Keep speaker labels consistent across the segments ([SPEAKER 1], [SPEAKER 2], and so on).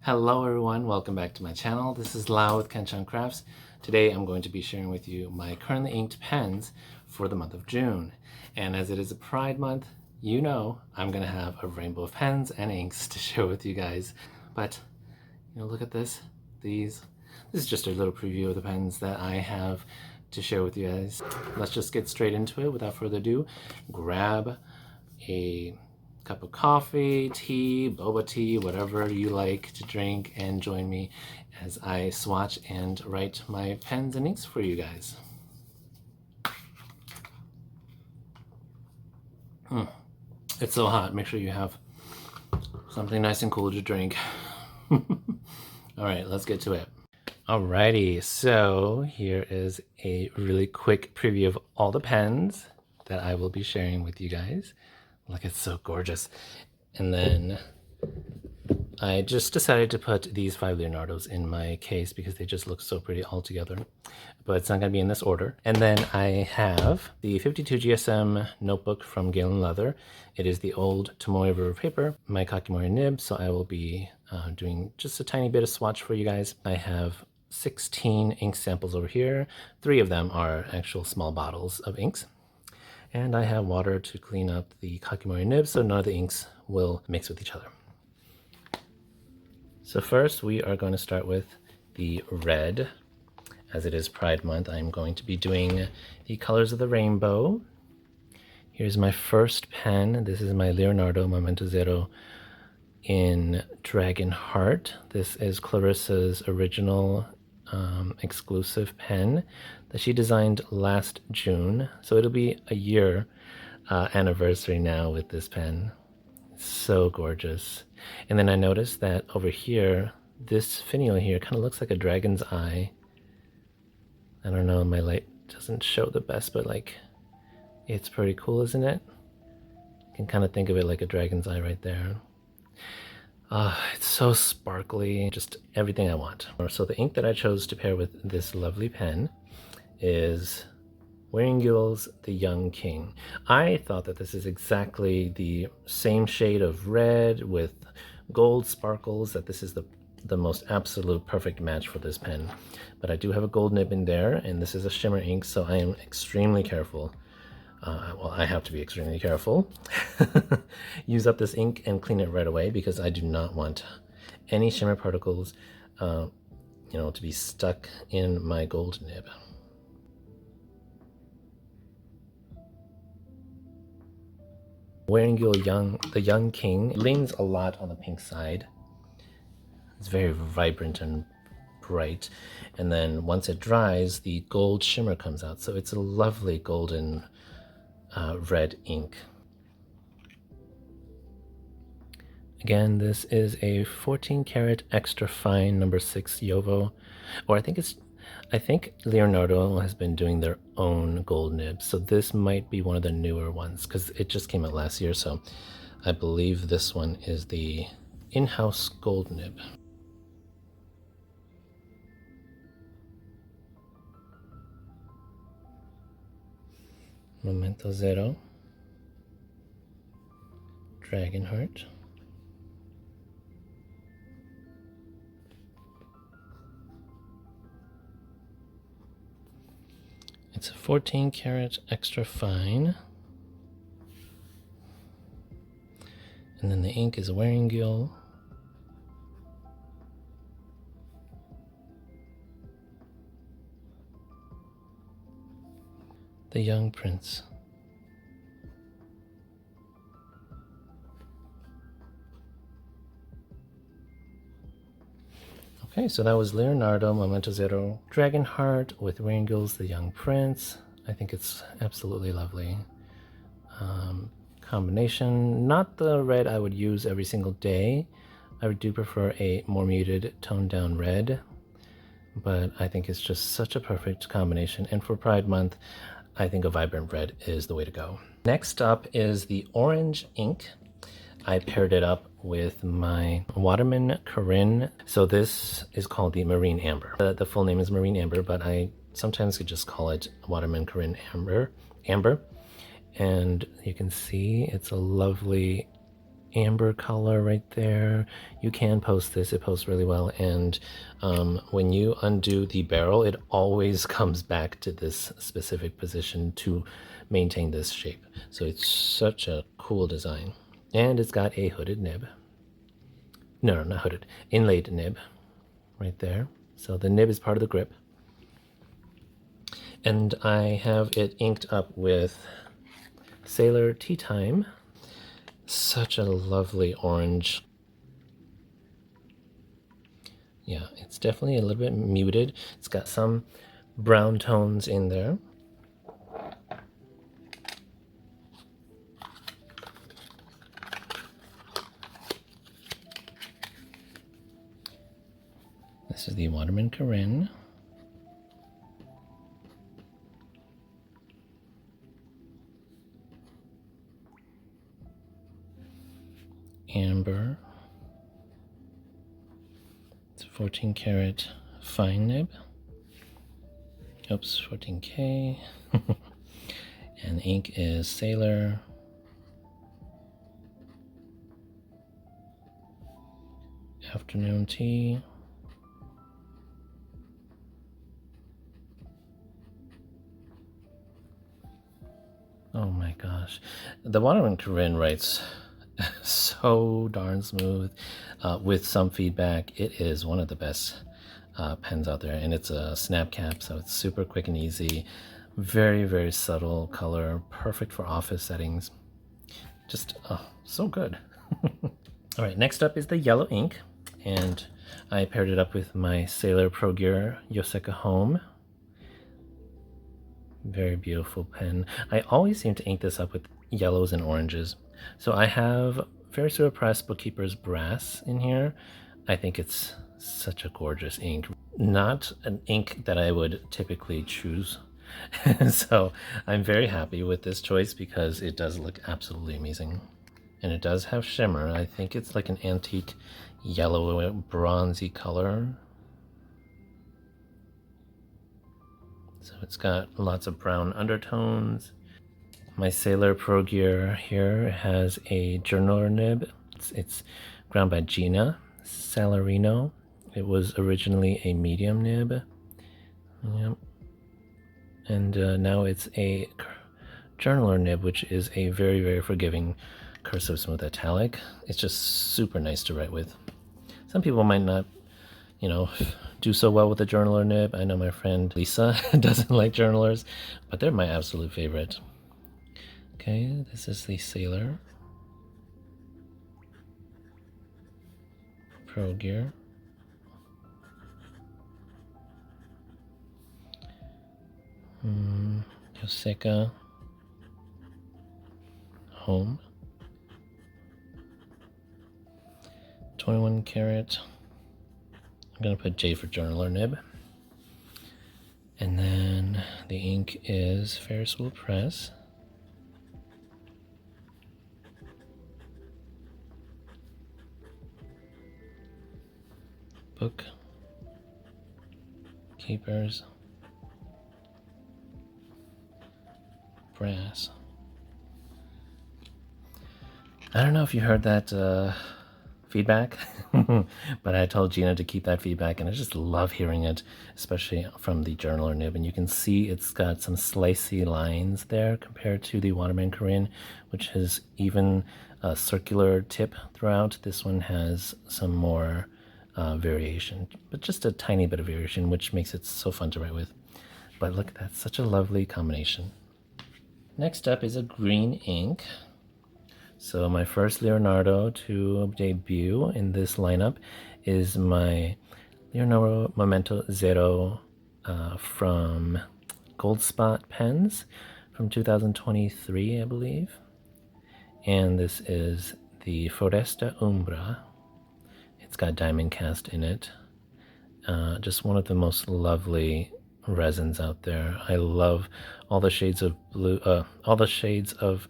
[SPEAKER 1] Hello everyone, welcome back to my channel. This is Lau with Schon Crafts. Today I'm going to be sharing with you my currently inked pens for the month of June. And as it is a Pride month, you know I'm going to have a rainbow of pens and inks to share with you guys. But, look at this. This is just a little preview of the pens that I have to share with you guys. Let's just get straight into it without further ado. Grab a cup of coffee, tea, boba tea, whatever you like to drink, and join me as I swatch and write my pens and inks for you guys. It's so hot. Make sure you have something nice and cool to drink. All right, let's get to it. Alrighty, so here is a really quick preview of all the pens that I will be sharing with you guys. Look, it's so gorgeous. And then I just decided to put these 5 Leonardos in my case because they just look so pretty all together. But it's not going to be in this order. And then I have the 52 GSM notebook from Galen Leather. It is the old Tomoe River paper, my Kakimori nib, so I will be doing just a tiny bit of swatch for you guys. I have 16 ink samples over here. 3 of them are actual small bottles of inks. And I have water to clean up the Kakimori nib so none of the inks will mix with each other. So first we are going to start with the red. As it is Pride Month, I'm going to be doing the colors of the rainbow. Here's my first pen. This is my Leonardo Momento Zero in Dragon Heart. This is Clarissa's original exclusive pen that she designed last June. So it'll be a year anniversary now with this pen. It's so gorgeous. And then I noticed that over here, this finial here kind of looks like a dragon's eye. I don't know, my light doesn't show the best, but it's pretty cool, isn't it? You can kind of think of it like a dragon's eye right there. It's so sparkly, just everything I want. So the ink that I chose to pair with this lovely pen is Waringul's The Young King. I thought that this is exactly the same shade of red with gold sparkles, that this is the most absolute perfect match for this pen. But I do have a gold nib in there, and this is a shimmer ink, so I am extremely careful. Well, I have to be extremely careful. Use up this ink and clean it right away because I do not want any shimmer particles, to be stuck in my gold nib. Waringul The Young King leans a lot on the pink side. It's very vibrant and bright. And then once it dries, the gold shimmer comes out. So it's a lovely golden red ink. Again, this is a 14 karat extra fine number 6 Yovo, or I think Leonardo has been doing their own gold nibs, so this might be one of the newer ones because it just came out last year, so I believe this one is the in-house gold nib. Momento Zero, Dragon Heart, it's a 14 karat extra fine, and then the ink is Waringul. The Young Prince. Okay, so that was Leonardo Momento Zero Dragon Heart with Waringul's The Young Prince. I think it's absolutely lovely. Combination, not the red I would use every single day. I do prefer a more muted toned down red, but I think it's just such a perfect combination. And for Pride Month, I think a vibrant red is the way to go. Next up is the orange ink. I paired it up with my Waterman Corinne. So this is called the Marine Amber. The full name is Marine Amber, but I sometimes could just call it Waterman Corinne Amber. And you can see it's a lovely amber color right there. You can post this, it posts really well, and when you undo the barrel, it always comes back to this specific position to maintain this shape. So it's such a cool design. And it's got a hooded nib. No, not hooded, inlaid nib right there. So the nib is part of the grip. And I have it inked up with Sailor Tea Time. Such a lovely orange. Yeah, it's definitely a little bit muted. It's got some brown tones in there. This is the Waterman Corinne. Amber. It's a 14 karat fine nib. Oops, 14K. And ink is Sailor. Afternoon Tea. Oh my gosh. The Waterman Corinne writes so darn smooth with some feedback. It is one of the best pens out there, and it's a snap cap, so it's super quick and easy. Very, very subtle color, perfect for office settings. Just so good. All right, next up is the yellow ink, and I paired it up with my Sailor Pro Gear Yoseka Home. Very beautiful pen. I always seem to ink this up with yellows and oranges. So I have Ferris Press Bookkeeper's Brass in here. I think it's such a gorgeous ink. Not an ink that I would typically choose. So I'm very happy with this choice because it does look absolutely amazing. And it does have shimmer. I think it's like an antique yellow bronzy color. So it's got lots of brown undertones. My Sailor Pro Gear here has a journaler nib. It's ground by Gina Salarino. It was originally a medium nib. Yep. And now it's a journaler nib, which is a very, very forgiving cursive smooth italic. It's just super nice to write with. Some people might not, you know, do so well with a journaler nib. I know my friend Lisa doesn't like journalers, but they're my absolute favorite. Okay, this is the Sailor Pro Gear. Yoseka Home. 21 karat. I'm going to put J for journaler nib. And then the ink is Ferris Wheel Press. Book Keepers Brass. I don't know if you heard that feedback, but I told Gina to keep that feedback, and I just love hearing it, especially from the journaler nib. And you can see it's got some slicey lines there compared to the Waterman Corinne, which has even a circular tip throughout. This one has some more variation, but just a tiny bit of variation, which makes it so fun to write with. But look, that's such a lovely combination. Next up is a green ink. So my first Leonardo to debut in this lineup is my Leonardo Momento Zero from Goldspot Pens from 2023, I believe. And this is the Foresta Umbra. It's got diamond cast in it. Just one of the most lovely resins out there. I love all the shades of blue, all the shades of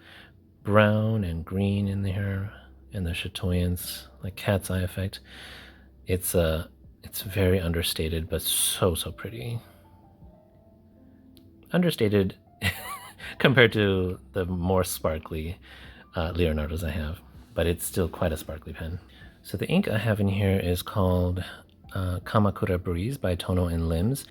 [SPEAKER 1] brown and green in there, and the chatoyance, like cat's eye effect. It's very understated, but so pretty. Understated compared to the more sparkly Leonardos I have. but it's still quite a sparkly pen. So the ink I have in here is called Kamakura Breeze by Tono and Limbs.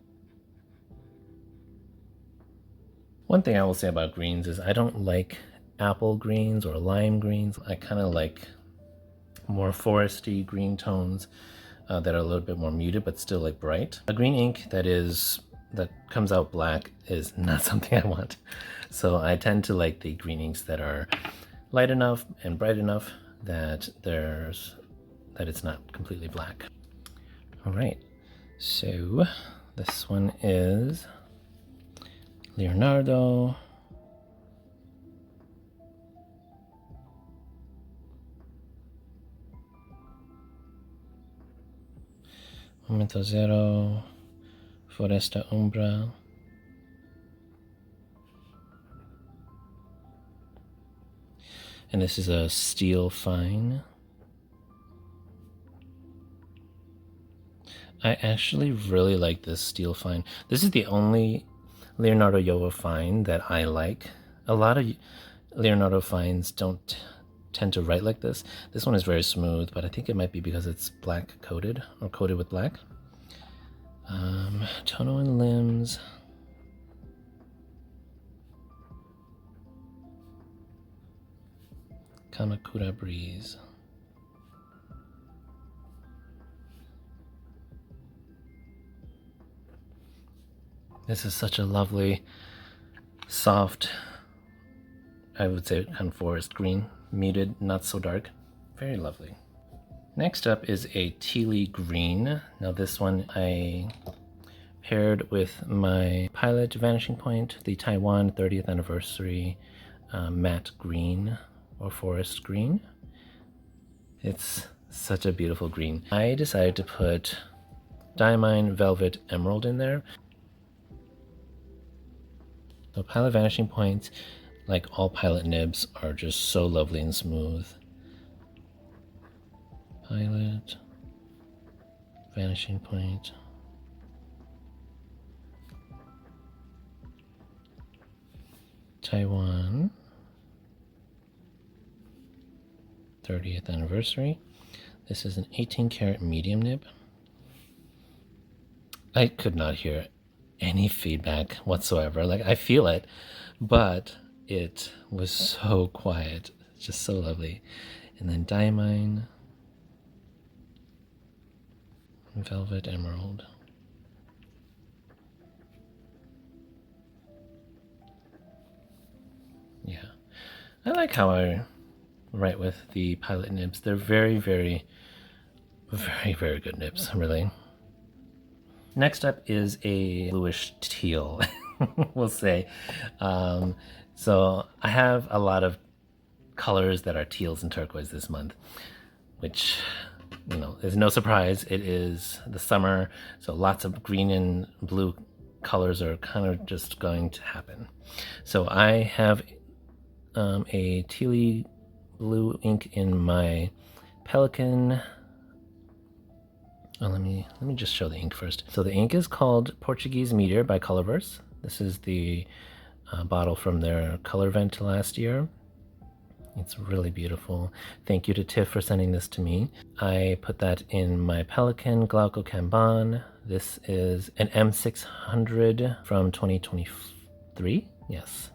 [SPEAKER 1] One thing I will say about greens is I don't like apple greens or lime greens. I kind of like more foresty green tones that are a little bit more muted but still like bright. A green ink that comes out black is not something I want. So I tend to like the green inks that are light enough and bright enough that it's not completely black. All right, so this one is Leonardo. Momento Zero, Foresta Umbra. And this is a steel fine. I actually really like this steel fine. This is the only Leonardo Yoa fine that I like. A lot of Leonardo fines don't tend to write like this. This one is very smooth, but I think it might be because it's black coated or coated with black. Tono and Limbs. Kamakura Breeze. This is such a lovely, soft, I would say kind of forest green, muted, not so dark. Very lovely. Next up is a tealy green. Now this one I paired with my Pilot Vanishing Point, the Taiwan 30th anniversary matte green or forest green. It's such a beautiful green. I decided to put Diamine Velvet Emerald in there. So Pilot Vanishing Points, like all Pilot nibs, are just so lovely and smooth. Pilot Vanishing Point. Taiwan 30th anniversary. This is an 18 karat medium nib. I could not hear any feedback whatsoever. Like, I feel it, but it was so quiet. Just so lovely. And then Diamine, Velvet Emerald. Yeah, I like how I write with the Pilot nibs. They're very, very, very, very good nibs, really. Next up is a bluish teal, we'll say. So I have a lot of colors that are teals and turquoise this month, which, you know, is no surprise. It is the summer, so lots of green and blue colors are kind of just going to happen. So I have a tealy blue ink in my Pelican. Oh, let me just show the ink first. So the ink is called Portuguese Meteor by Colorverse. This is the bottle from their color event last year. It's really beautiful. Thank you to Tiff for sending this to me. I put that in my Pelican Glauco Kanban. This is an M600 from 2023. Yes.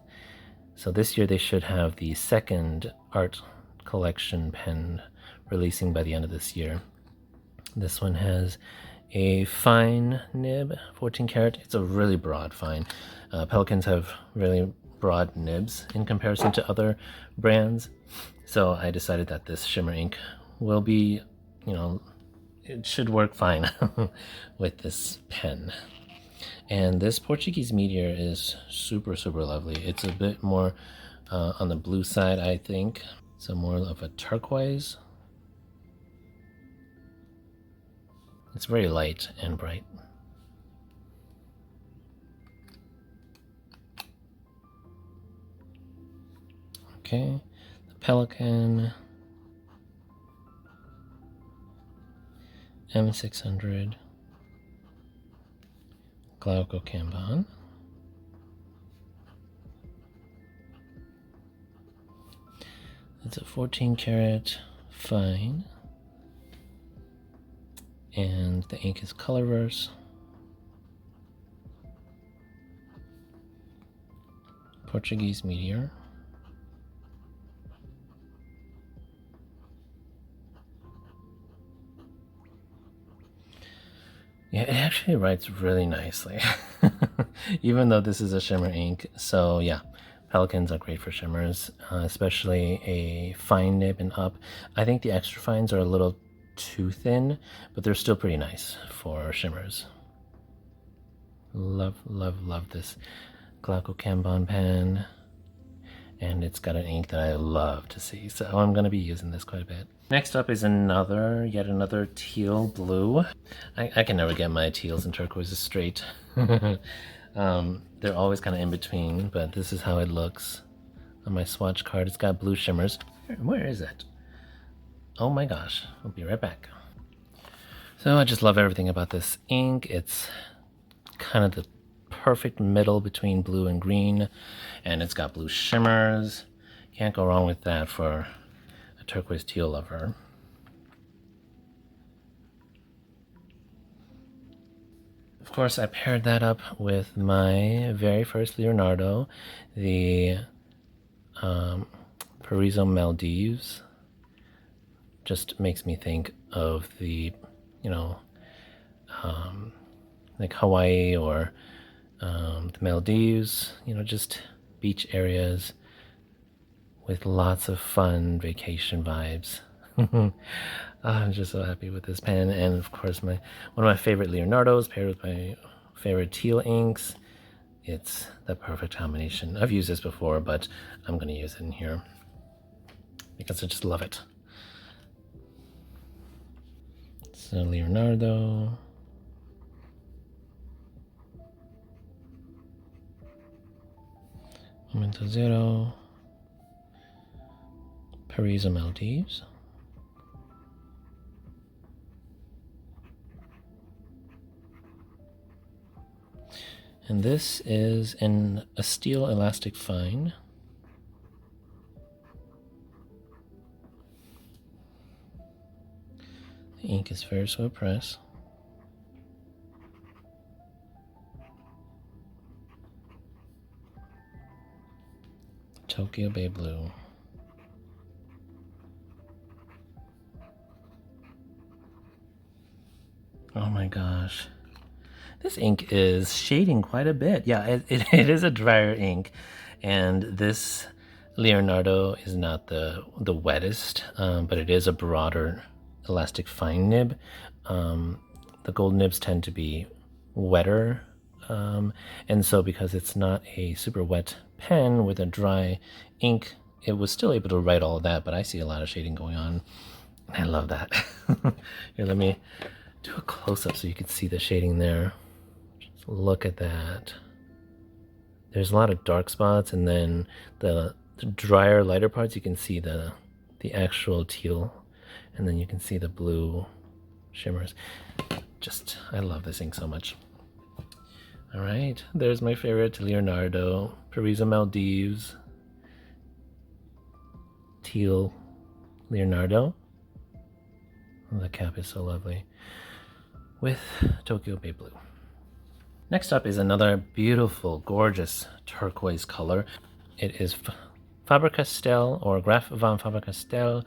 [SPEAKER 1] So this year they should have the second art collection pen releasing by the end of this year. This one has a fine nib, 14 karat. It's a really broad fine. Pelicans have really broad nibs in comparison to other brands. So I decided that this shimmer ink will be, you know, it should work fine with this pen. And this Portuguese Meteor is super, super lovely. It's a bit more on the blue side, I think. So more of a turquoise. It's very light and bright. Okay, the Pelican M600 Glauco Kanban. It's a 14 karat fine, and the ink is Colorverse. Portuguese Meteor. Yeah, it actually writes really nicely, even though this is a shimmer ink. So yeah, Pelicans are great for shimmers, especially a fine nib and up. I think the extra fines are a little too thin, but they're still pretty nice for shimmers. Love, love, love this Glauco Kanban pen. And it's got an ink that I love to see, so I'm going to be using this quite a bit. Next up is yet another teal blue. I can never get my teals and turquoises straight. They're always kind of in between, but this is how it looks on my swatch card. It's got blue shimmers. Where is it? Oh my gosh, I'll be right back. So I just love everything about this ink. It's kind of the perfect middle between blue and green, and it's got blue shimmers. Can't go wrong with that for a turquoise teal lover. Of course, I paired that up with my very first Leonardo, the Paraiso Maldives. Just makes me think of the, like Hawaii or the Maldives, just beach areas with lots of fun vacation vibes. I'm just so happy with this pen, and of course one of my favorite Leonardos paired with my favorite teal inks. It's the perfect combination. I've used this before, but I'm going to use it in here because I just love it. So Leonardo. Momento Zero, Paraiso Maldives, and this is in a steel elastic fine. The ink is Ferris Press. Tokyo Bay Blue. Oh my gosh. This ink is shading quite a bit. Yeah, it is a drier ink, and this Leonardo is not the wettest, but it is a broader elastic fine nib. The gold nibs tend to be wetter, and so because it's not a super wet pen with a dry ink, it was still able to write all of that, but I see a lot of shading going on. I love that. Here, let me do a close-up so you can see the shading there. Just look at that. There's a lot of dark spots, and then the drier, lighter parts, you can see the actual teal, and then you can see the blue shimmers. I love this ink so much. All right, there's my favorite Leonardo, Paraiso Maldives, teal Leonardo. Oh, the cap is so lovely, with Tokyo Bay Blue. Next up is another beautiful, gorgeous turquoise color. It is Faber-Castell or Graf von Faber-Castell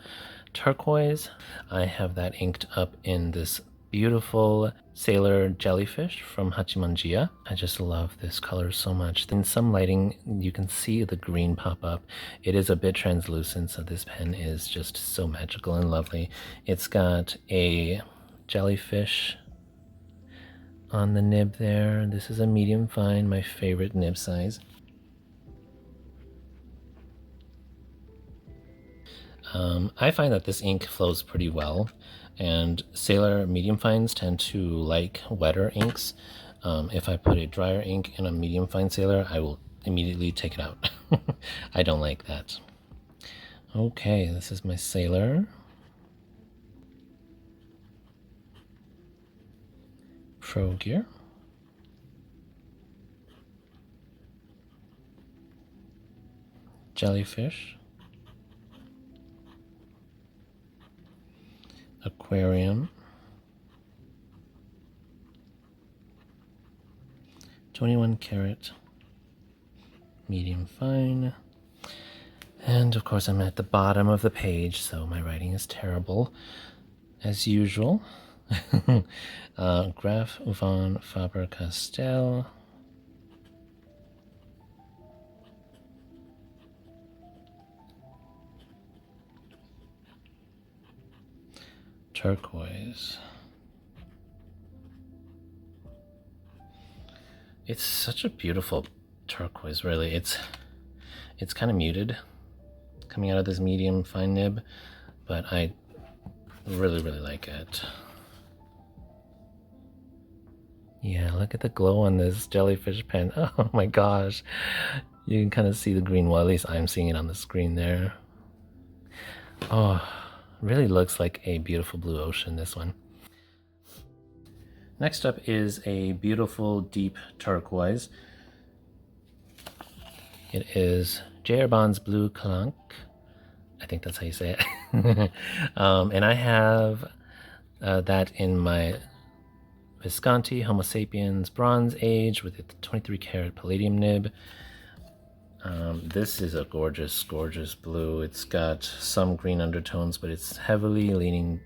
[SPEAKER 1] turquoise. I have that inked up in this beautiful Sailor Jellyfish from Hachimanjia. I just love this color so much. In some lighting, you can see the green pop up. It is a bit translucent, so this pen is just so magical and lovely. It's got a jellyfish on the nib there. This is a medium fine, my favorite nib size. I find that this ink flows pretty well, and Sailor medium fines tend to like wetter inks. If I put a drier ink in a medium fine Sailor, I will immediately take it out. I don't like that. Okay, this is my Sailor. Pro Gear. Jellyfish. aquarium. 21 karat medium fine. And of course I'm at the bottom of the page, so my writing is terrible as usual. Graf von Faber-Castell. Turquoise. It's such a beautiful turquoise, really. It's kind of muted coming out of this medium fine nib, but I really like it. Yeah, look at the glow on this jellyfish pen. Oh my gosh. You can kind of see the green. Well, at least I'm seeing it on the screen there. Oh, really looks like a beautiful blue ocean, this one. Next up is a beautiful deep turquoise. It is JBonds Blue Kunk. I think that's how you say it. And I have that in my Visconti Homo sapiens Bronze Age with the 23 karat palladium nib. This is a gorgeous blue. It's got some green undertones, but it's heavily leaning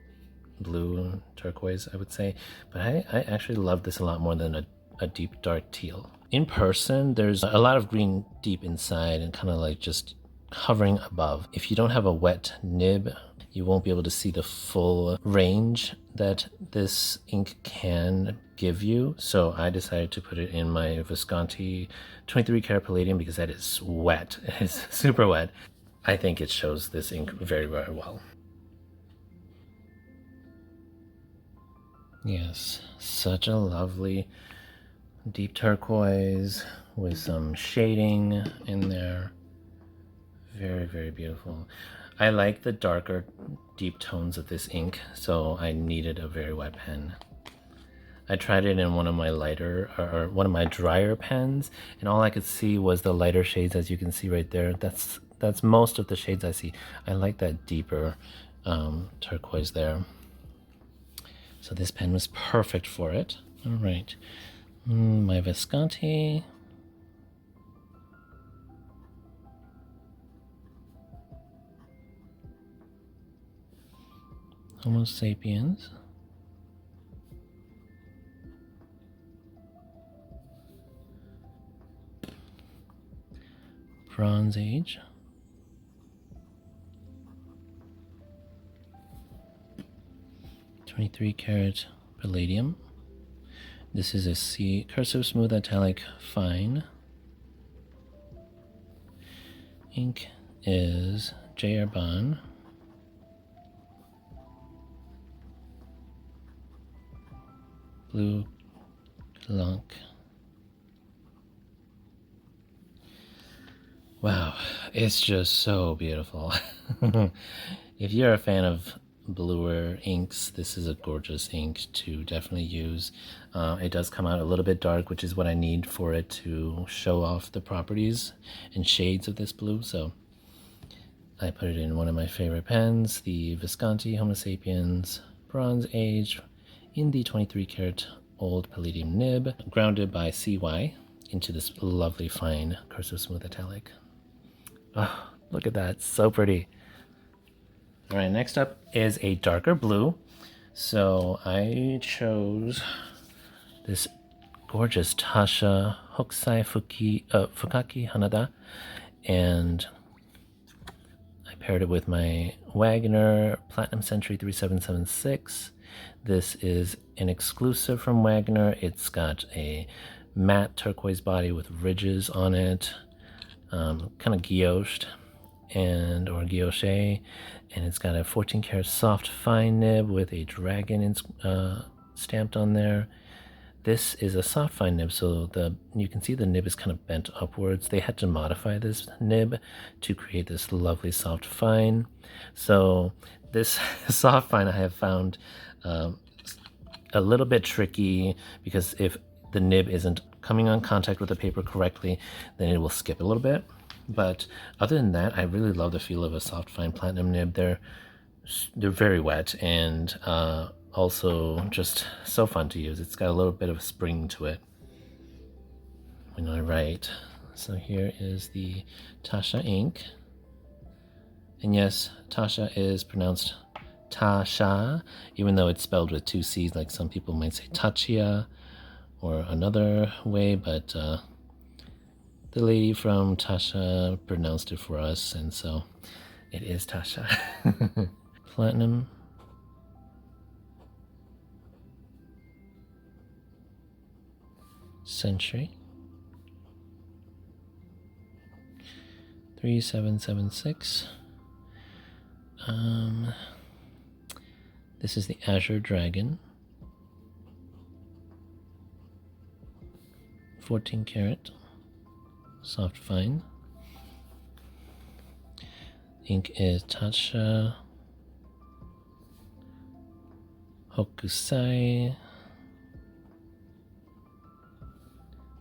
[SPEAKER 1] blue turquoise, I would say. But I actually love this a lot more than a deep dark teal. In person, there's a lot of green deep inside and kind of like just hovering above. If you don't have a wet nib, you won't be able to see the full range that this ink can give you. So I decided to put it in my Visconti 23 karat palladium because that is wet. It's super wet. I think it shows this ink very well. Yes, such a lovely deep turquoise with some shading in there. Very beautiful. I like the darker deep tones of this ink, so I needed a very wet pen. I tried it in one of my lighter or one of my drier pens, and all I could see was the lighter shades, as you can see right there. That's most of the shades I see. I like that deeper turquoise there. So this pen was perfect for it. All right, my Visconti. Homo sapiens. Bronze Age. .23 karat palladium. This is a C cursive smooth italic fine. Ink is JBonds. Blue Kunk. Wow, it's just so beautiful. If you're a fan of bluer inks, this is a gorgeous ink to definitely use. It does come out a little bit dark, which is what I need for it to show off the properties and shades of this blue. So I put it in one of my favorite pens, the Visconti Homo sapiens Bronze Age, in the 23 karat old palladium nib, grounded by CY into this lovely fine cursive smooth italic. Oh, look at that, so pretty. All right, next up is a darker blue. So I chose this gorgeous Tasha Hokusai Fukaki Hanada, and I paired it with my Wagner Platinum Century 3776. This is an exclusive from Wagner. It's got a matte turquoise body with ridges on it, kind of guilloched or guilloche, and it's got a 14 karat soft fine nib with a dragon stamped on there. This is a soft fine nib, so you can see the nib is kind of bent upwards. They had to modify this nib to create this lovely soft fine. So this soft fine I have found a little bit tricky, because if the nib isn't coming on contact with the paper correctly, then it will skip a little bit. But other than that, I really love the feel of a soft fine platinum nib. They're they're very wet and also just so fun to use. It's got a little bit of spring to it when I write. So here is the Tasha ink. And yes, Tasha is pronounced Tasha, even though it's spelled with 2 C's, like some people might say Tachia or another way, but the lady from Tasha pronounced it for us, and so it is Tasha. Platinum. Century. 3776. This is the Azure Dragon. 14 karat. Soft fine. Ink is Tasha Hokusai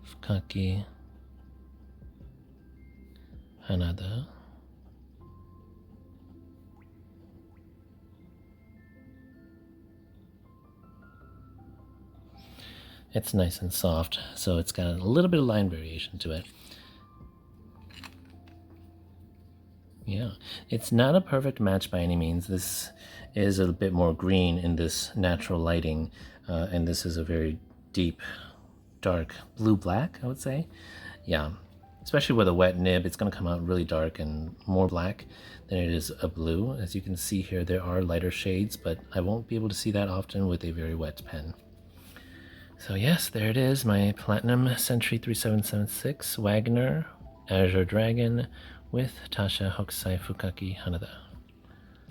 [SPEAKER 1] Fukaki Hanada. It's nice and soft, so it's got a little bit of line variation to it. Yeah, it's not a perfect match by any means. This is a bit more green in this natural lighting, and this is a very deep, dark blue-black, I would say. Yeah, especially with a wet nib, it's going to come out really dark and more black than it is a blue. As you can see here, there are lighter shades, but I won't be able to see that often with a very wet pen. So yes, there it is, my Platinum Century 3776 Wagner Azure Dragon with Tasha Hokusai Fukaki Hanada.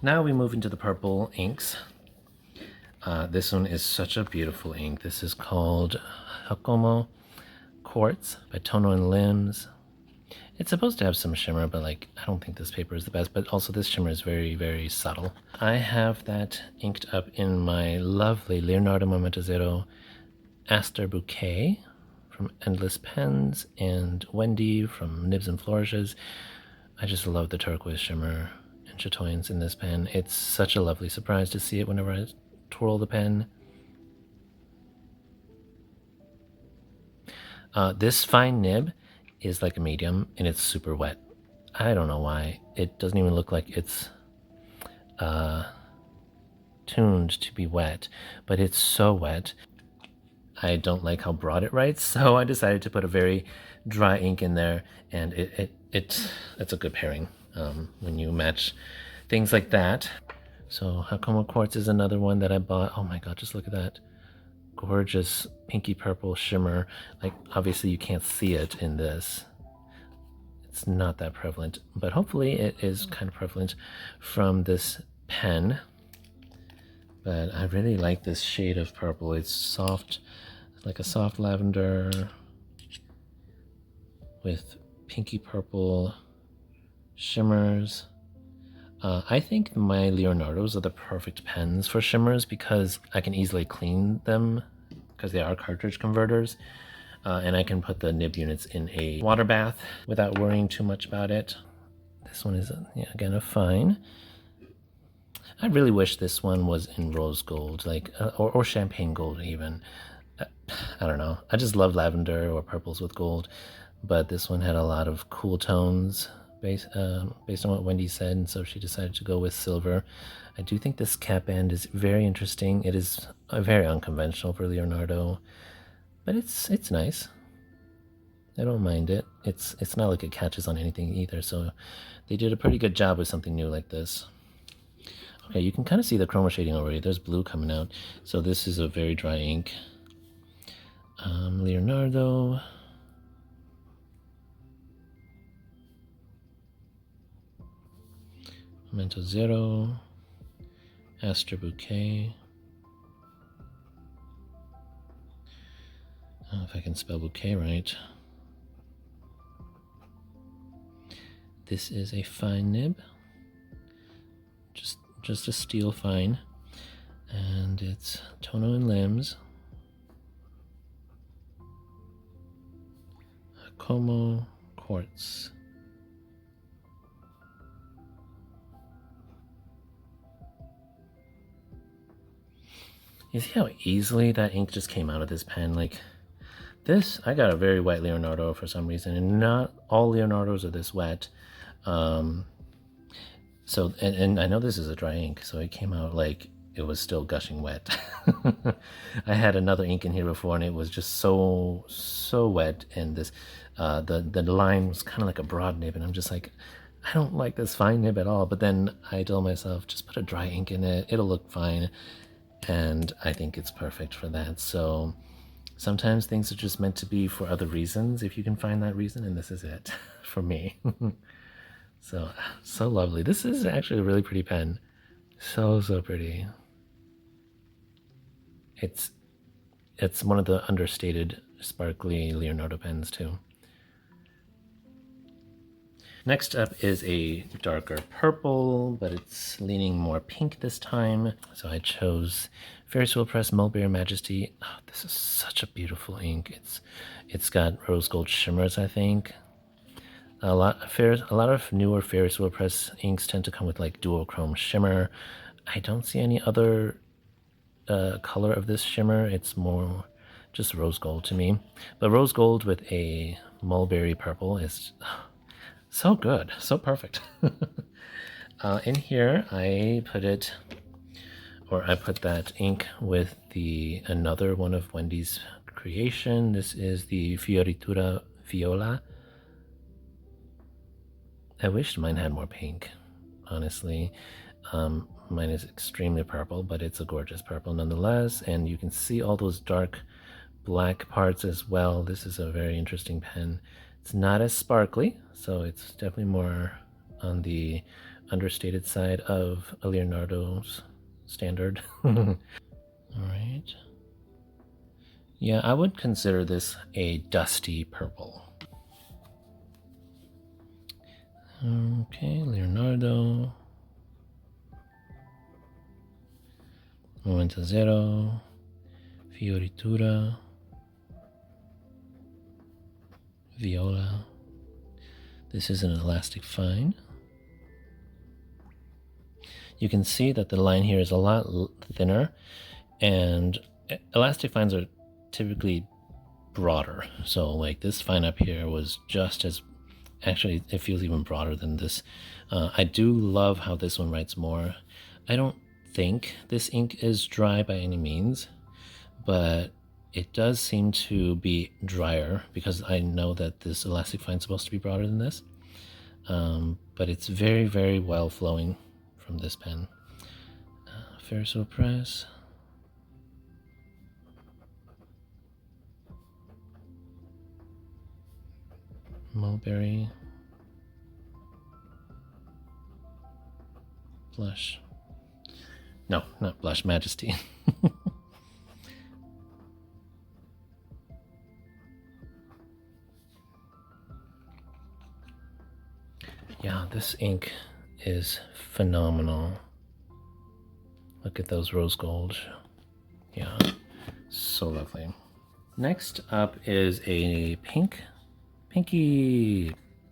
[SPEAKER 1] Now we move into the purple inks. This one is such a beautiful ink. This is called Hakomao Quartz by Tono and Limbs. It's supposed to have some shimmer, but like I don't think this paper is the best, but also this shimmer is very, very subtle. I have that inked up in my lovely Leonardo Momento Zero Esterbrook from Endless Pens and Wendy from Nibs and Flourishes. I just love the turquoise shimmer and chatoyance in this pen. It's such a lovely surprise to see it whenever I twirl the pen. This fine nib is like a medium and it's super wet. I don't know why. It doesn't even look like it's tuned to be wet, but it's so wet. I don't like how broad it writes, so I decided to put a very dry ink in there, and it's a good pairing when you match things like that. So Hakomao Quartz is another one that I bought. Oh my god, just look at that gorgeous pinky purple shimmer. Like obviously you can't see it in this. It's not that prevalent, but hopefully it is kind of prevalent from this pen. But I really like this shade of purple. It's soft, like a soft lavender with pinky purple shimmers. I think my Leonardos are the perfect pens for shimmers because I can easily clean them because they are cartridge converters. And I can put the nib units in a water bath without worrying too much about it. This one is, again, a fine. I really wish this one was in rose gold, like or champagne gold even. I don't know. I just love lavender or purples with gold, but this one had a lot of cool tones based on what Wendy said, and so she decided to go with silver. I do think this cap band is very interesting. It is very unconventional for Leonardo, but it's nice. I don't mind it. It's not like it catches on anything either, so they did a pretty good job with something new like this. Okay, you can kind of see the chroma shading already. There's blue coming out. So this is a very dry ink. Leonardo. Momento Zero. Esterbrook. I don't know if I can spell bouquet right. This is a fine nib. Just a steel fine, and it's Tono and Limbs, Hakomao Quartz. You see how easily that ink just came out of this pen? Like this, I got a very wet Leonardo for some reason, and not all Leonardos are this wet. So, and I know this is a dry ink, so it came out like it was still gushing wet. I had another ink in here before, and it was just so wet, and this, the line was kind of like a broad nib, and I'm just like, I don't like this fine nib at all. But then I told myself, just put a dry ink in it, it'll look fine, and I think it's perfect for that. So sometimes things are just meant to be for other reasons, if you can find that reason, and this is it for me. So lovely. This is actually a really pretty pen. So pretty. It's one of the understated sparkly Leonardo pens too. Next up is a darker purple, but it's leaning more pink this time. So I chose Ferris Wheel Press Mulberry Majesty. Oh, this is such a beautiful ink. It's got rose gold shimmers, I think. A lot of newer Ferris Wheel Press inks tend to come with like duochrome shimmer. I don't see any other color of this shimmer. It's more just rose gold to me. But rose gold with a mulberry purple is so good, so perfect. In here, I put that ink with another one of Wendy's creation. This is the Fioritura Viola. I wish mine had more pink, honestly. Mine is extremely purple, but it's a gorgeous purple nonetheless. And you can see all those dark black parts as well. This is a very interesting pen. It's not as sparkly, so it's definitely more on the understated side of a Leonardo's standard. All right. Yeah, I would consider this a dusty purple. Okay, Leonardo. Momento Zero. Fioritura. Viola. This is an elastic fine. You can see that the line here is a lot thinner, and elastic fines are typically broader. So like this fine up here was just as, actually it feels even broader than this. I do love how this one writes more. I don't think this ink is dry by any means, but it does seem to be drier because I know that this elastic fine is supposed to be broader than this. But it's very, very well flowing from this pen. Ferris Wheel Press. Malberry. Blush. No, not Blush, Majesty. Yeah, this ink is phenomenal. Look at those rose gold. Yeah, so lovely. Next up is a pinky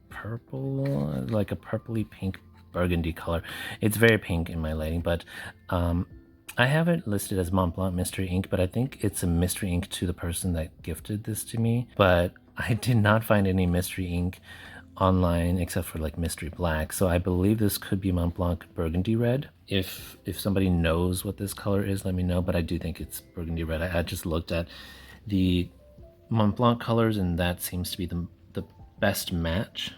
[SPEAKER 1] purple, like a purpley pink burgundy color. It's very pink in my lighting, but I have it listed as MLAN Mystery Ink, but I think it's a mystery ink to the person that gifted this to me. But I did not find any mystery ink online except for like mystery black, so I believe this could be Mont Blanc burgundy red. If somebody knows what this color is, let me know, but I do think it's burgundy red. I just looked at the Mont Blanc colors, and that seems to be the best match.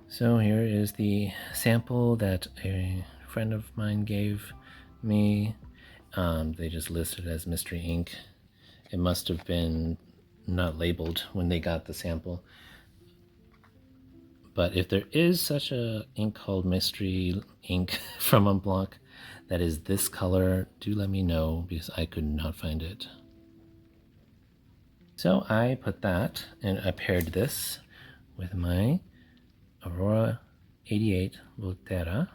[SPEAKER 1] So here is the sample that a friend of mine gave me. They just listed it as mystery ink. It must have been not labeled when they got the sample. But if there is such a ink called mystery ink from Mont Blanc that is this color, do let me know because I could not find it. So I put that, and I paired this with my Aurora 88 Volterra,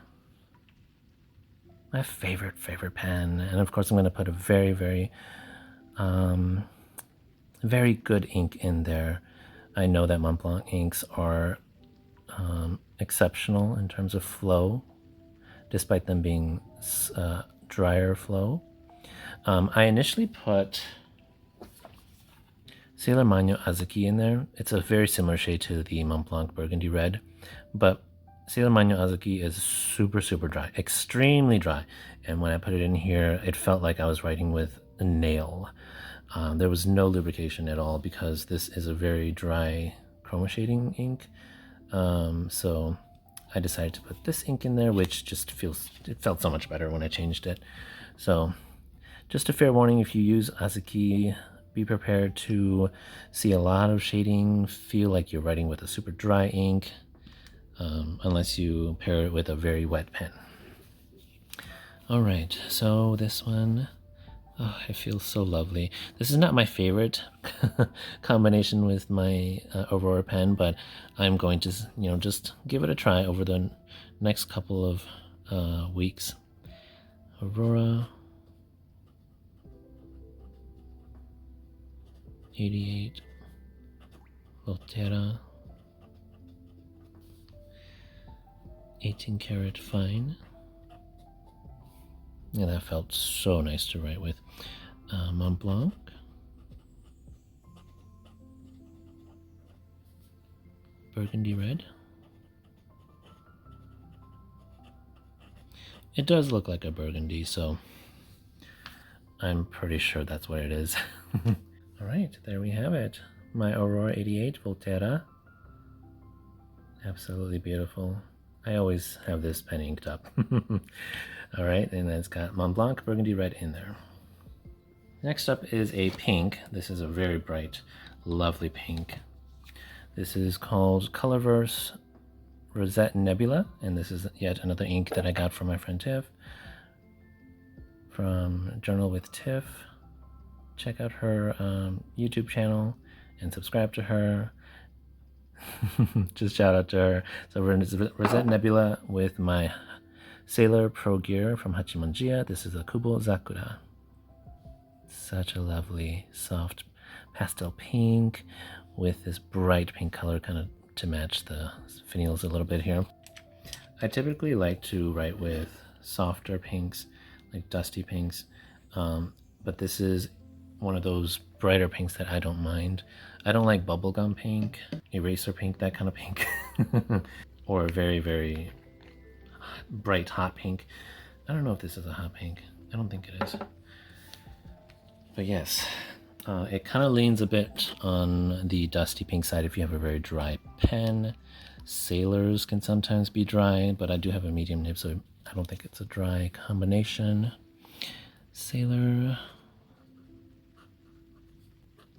[SPEAKER 1] my favorite pen. And of course I'm going to put a very, very, very good ink in there. I know that Mont Blanc inks are exceptional in terms of flow, despite them being drier flow. I initially put Sailor Mano Azuki in there. It's a very similar shade to the Mont Blanc Burgundy Red, but Sailor Mano Azuki is super, super dry, extremely dry. And when I put it in here, it felt like I was writing with a nail. There was no lubrication at all because this is a very dry chroma shading ink. So I decided to put this ink in there, which just it felt so much better when I changed it. So just a fair warning, if you use Azuki, be prepared to see a lot of shading, feel like you're writing with a super dry ink, unless you pair it with a very wet pen. All right, so this one, oh, it feels so lovely. This is not my favorite combination with my Aurora pen, but I'm going to, just give it a try over the next couple of weeks. Aurora 88, Volterra 18 karat fine. Yeah, that felt so nice to write with. Mont Blanc, Burgundy Red. It does look like a burgundy, so I'm pretty sure that's what it is. All right, there we have it. My Aurora 88 Volterra. Absolutely beautiful. I always have this pen inked up. All right, and it's got Mont Blanc Burgundy Red in there. Next up is a pink. This is a very bright, lovely pink. This is called Colorverse Rosette Nebula, and this is yet another ink that I got from my friend Tiff from Journal with Tiff. Check out her YouTube channel and subscribe to her. Just shout out to her. So we're in Rosette Nebula with my Sailor Pro Gear from Hachimanjiya. This is a Kubo Zakura. Such a lovely, soft pastel pink with this bright pink color kind of to match the finials a little bit here. I typically like to write with softer pinks, like dusty pinks, but this is one of those brighter pinks that I don't mind. I don't like bubblegum pink, eraser pink, that kind of pink, or a very, very bright hot pink. I don't know if this is a hot pink. I don't think it is. But yes, it kind of leans a bit on the dusty pink side if you have a very dry pen. Sailors can sometimes be dry, but I do have a medium nib, so I don't think it's a dry combination. Sailor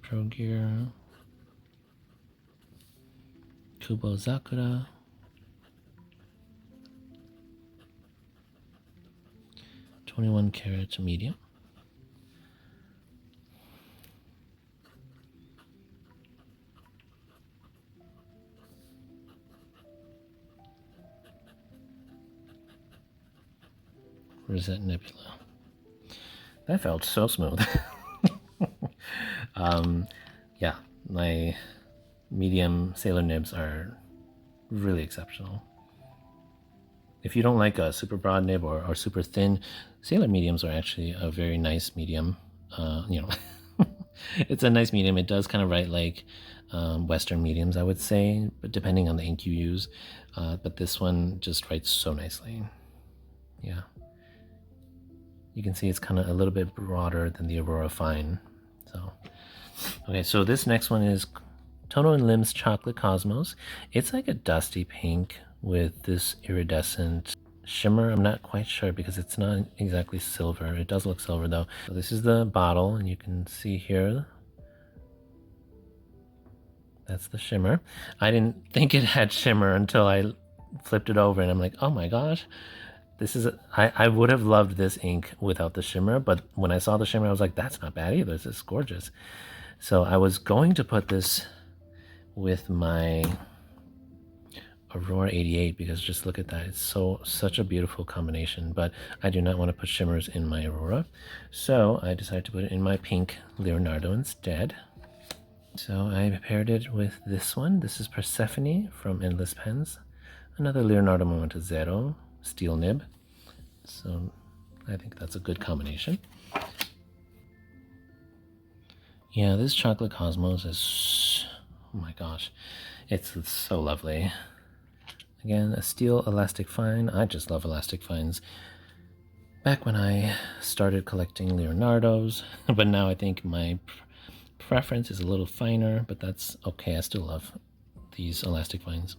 [SPEAKER 1] Pro Gear, Kubo Zakura, .21 karat medium. Rosette Nebula. That felt so smooth. Yeah, my medium Sailor nibs are really exceptional. If you don't like a super broad nib or super thin, Sailor mediums are actually a very nice medium. It's a nice medium. It does kind of write like Western mediums, I would say, but depending on the ink you use. But this one just writes so nicely. Yeah. You can see it's kind of a little bit broader than the Aurora Fine. So, okay, so this next one is Tono and Lim's Chocolate Cosmos. It's like a dusty pink with this iridescent shimmer. I'm not quite sure because it's not exactly silver. It does look silver though. So this is the bottle, and you can see here, that's the shimmer. I didn't think it had shimmer until I flipped it over, and I'm like, oh my gosh. This is, I would have loved this ink without the shimmer, but when I saw the shimmer, I was like, that's not bad either. This is gorgeous. So I was going to put this with my Aurora 88 because just look at that. It's such a beautiful combination, but I do not want to put shimmers in my Aurora. So I decided to put it in my pink Leonardo instead. So I paired it with this one. This is Persephone from Endless Pens. Another Leonardo Momento Zero steel nib. So I think that's a good combination. Yeah, this chocolate cosmos is, oh my gosh, it's so lovely. Again, a steel elastic fine. I just love elastic fines. Back when I started collecting Leonardos, but now I think my preference is a little finer, but that's okay. I still love these elastic fines.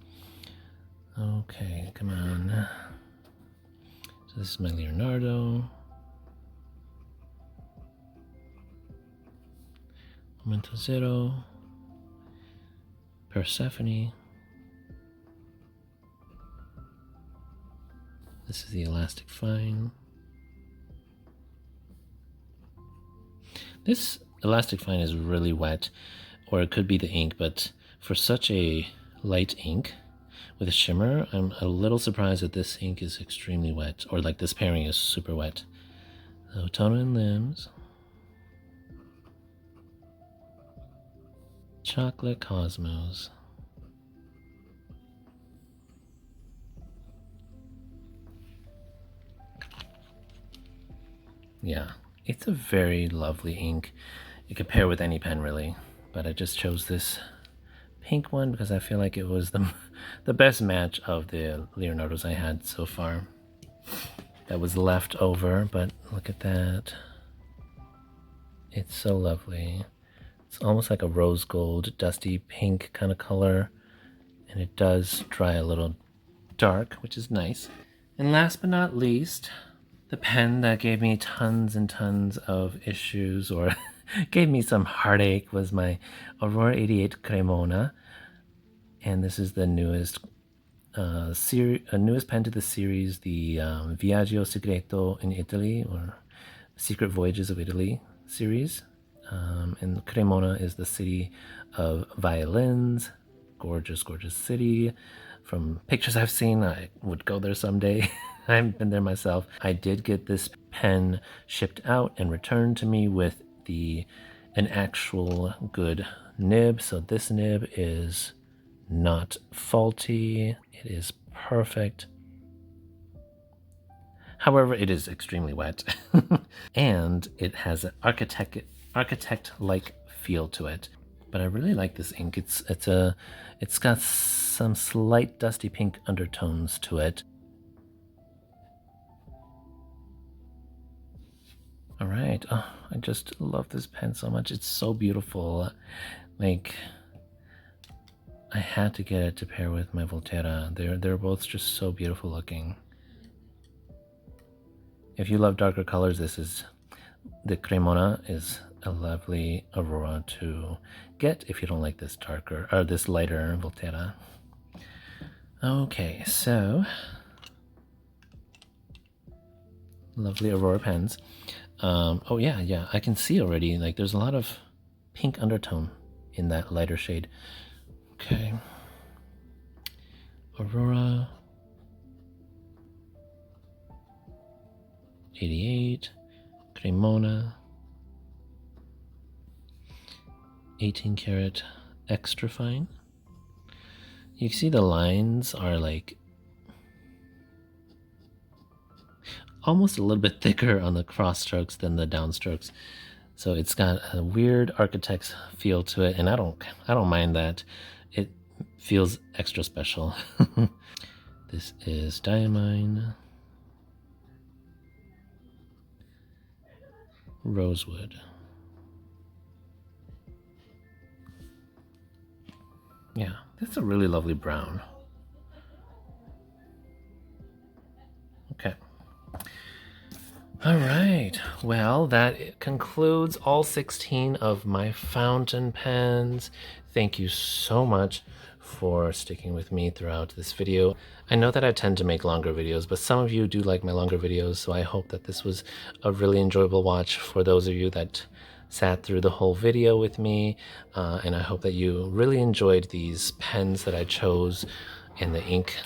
[SPEAKER 1] Okay, come on. So this is my Leonardo. Momento Zero. Persephone. This is the elastic fine. This elastic fine is really wet, or it could be the ink, but for such a light ink with a shimmer, I'm a little surprised that this ink is extremely wet, or like this pairing is super wet. So Tono and limbs. Chocolate Cosmos. Yeah, it's a very lovely ink. You could pair with any pen really, but I just chose this pink one because I feel like it was the best match of the Leonardos I had so far. That was left over, but look at that. It's so lovely. It's almost like a rose gold, dusty pink kind of color, and it does dry a little dark, which is nice. And last but not least, the pen that gave me tons and tons of issues, or gave me some heartache, was my Aurora 88 Cremona. And this is the newest newest pen to the series, the Viaggio Segreto in Italy, or Secret Voyages of Italy series. And Cremona is the city of violins. Gorgeous, gorgeous city. From pictures I've seen, I would go there someday. I haven't been there myself. I did get this pen shipped out and returned to me with an actual good nib. So this nib is not faulty. It is perfect. However, it is extremely wet. And it has an architect-like feel to it. But I really like this ink. It's got some slight dusty pink undertones to it. All right. Oh, I just love this pen so much. It's so beautiful. Like, I had to get it to pair with my Volterra. They're both just so beautiful looking. If you love darker colors, the Cremona is a lovely Aurora to get if you don't like this darker or this lighter Volterra. Okay, so lovely Aurora pens. Oh yeah, I can see already, like there's a lot of pink undertone in that lighter shade. Okay. Aurora 88, Cremona 18 karat extra fine. You can see the lines are like almost a little bit thicker on the cross strokes than the downstrokes. So it's got a weird architect's feel to it, and I don't mind that. It feels extra special. This is Diamine, Rosewood. Yeah, that's a really lovely brown. Okay. All right, well, that concludes all 16 of my fountain pens. Thank you so much for sticking with me throughout this video. I know that I tend to make longer videos, but some of you do like my longer videos, so I hope that this was a really enjoyable watch for those of you that sat through the whole video with me, and I hope that you really enjoyed these pens that I chose and the ink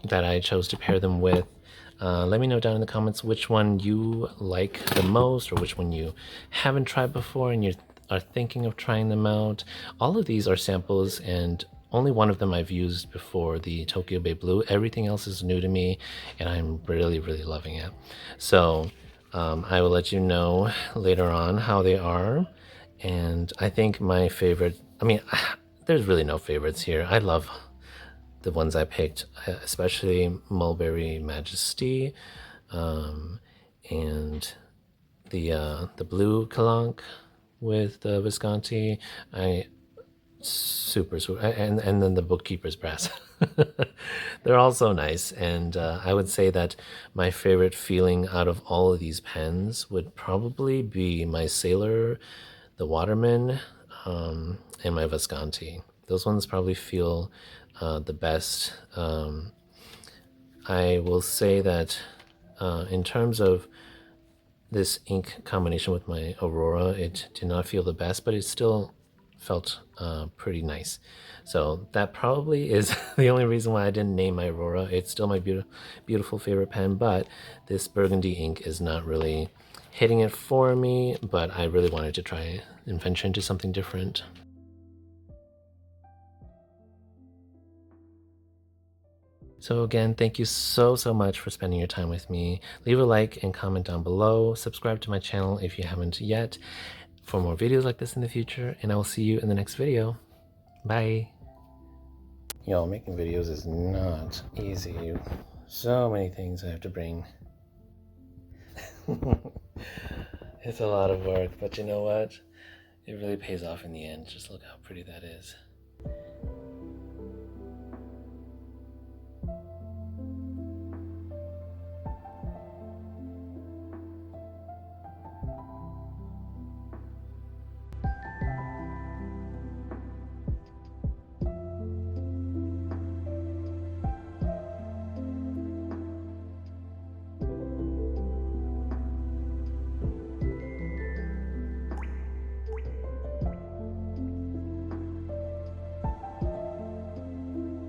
[SPEAKER 1] that I chose to pair them with. Let me know down in the comments which one you like the most, or which one you haven't tried before and you are thinking of trying them out. All of these are samples, and only one of them I've used before, the Tokyo Bay Blue. Everything else is new to me, and I'm really, really loving it. So I will let you know later on how they are. And I think my favorite, I mean, there's really no favorites here. I love the ones I picked, especially Mulberry Majesty, and the blue Kunk with the Visconti. Super, and then the bookkeeper's brass. They're all so nice, and I would say that my favorite feeling out of all of these pens would probably be my Sailor, the Waterman, and my Visconti. Those ones probably feel the best. I will say that in terms of this ink combination with my Aurora, it did not feel the best, but it still felt pretty nice. So that probably is the only reason why I didn't name my Aurora. It's still my beautiful favorite pen, but this burgundy ink is not really hitting it for me, but I really wanted to try and venture into something different. So again, thank you so much for spending your time with me. Leave a like and comment down below. Subscribe to my channel if you haven't yet for more videos like this in the future, and I will see you in the next video. Bye. Y'all, making videos is not easy. So many things I have to bring. It's a lot of work, but you know what? It really pays off in the end. Just look how pretty that is.